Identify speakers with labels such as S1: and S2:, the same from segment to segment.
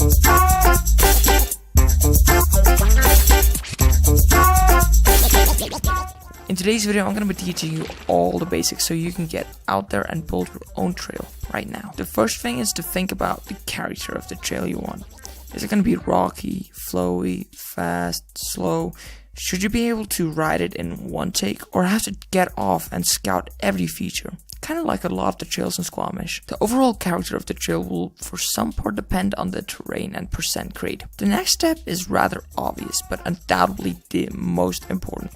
S1: In today's video, I'm going to be teaching you all the basics so you can get out there and build your own trail right now. The first thing is to think about the character of the trail you want. Is it going to be rocky, flowy, fast, slow? Should you be able to ride it in one take or have to get off and scout every feature? Kind of like a lot of the trails in Squamish. The overall character of the trail will for some part depend on the terrain and percent grade. The next step is rather obvious, but undoubtedly the most important.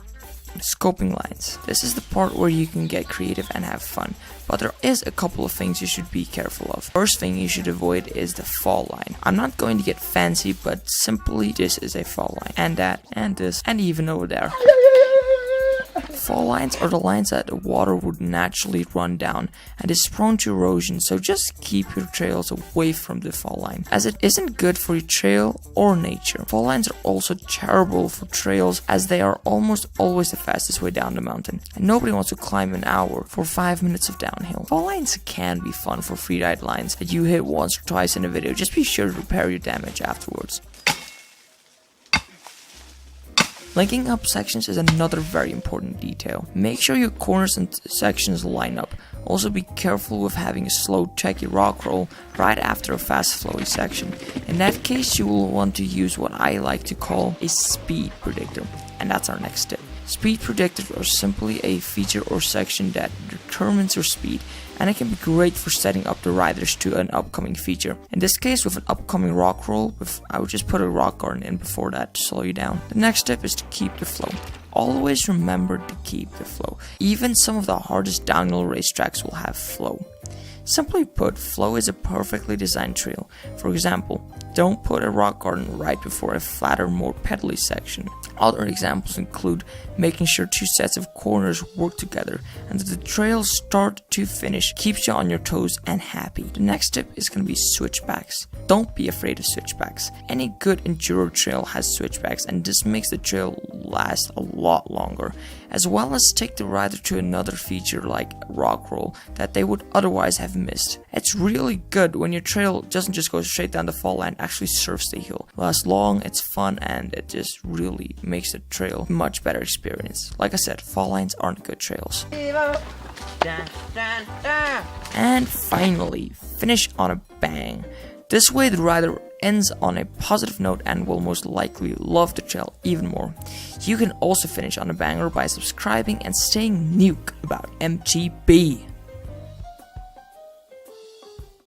S1: Scoping lines. This is the part where you can get creative and have fun, but there is a couple of things you should be careful of. First thing you should avoid is the fall line. I'm not going to get fancy, but simply this is a fall line. And that, and this, and even over there. Fall lines are the lines that the water would naturally run down and is prone to erosion, so just keep your trails away from the fall line, as it isn't good for your trail or nature. Fall lines are also terrible for trails as they are almost always the fastest way down the mountain, and nobody wants to climb an hour for 5 minutes of downhill. Fall lines can be fun for freeride lines that you hit once or twice in a video. Just be sure to repair your damage afterwards. Linking up sections is another very important detail. Make sure your corners and sections line up. Also be careful with having a slow checky rock roll right after a fast flowy section. In that case, you will want to use what I like to call a speed predictor, and that's our next tip. Speed predictors are simply a feature or section that determines your speed, and it can be great for setting up the riders to an upcoming feature. In this case, with an upcoming rock roll, I would just put a rock garden in before that to slow you down. The next step is to keep the flow. Always remember to keep the flow. Even some of the hardest downhill racetracks will have flow. Simply put, flow is a perfectly designed trail. For example, don't put a rock garden right before a flatter, more pedally section. Other examples include making sure two sets of corners work together and that the trail start to finish keeps you on your toes and happy. The next tip is going to be switchbacks. Don't be afraid of switchbacks. Any good enduro trail has switchbacks, and this makes the trail last a lot longer, as well as take the rider to another feature like rock roll that they would otherwise have missed. It's really good when your trail doesn't just go straight down the fall line, actually surfs the hill. It lasts long, it's fun, and it just really makes the trail a much better experience. Like I said, fall lines aren't good trails. And finally, finish on a bang. This way the rider ends on a positive note and will most likely love the trail even more. You can also finish on a banger by subscribing and staying nuke about MTB.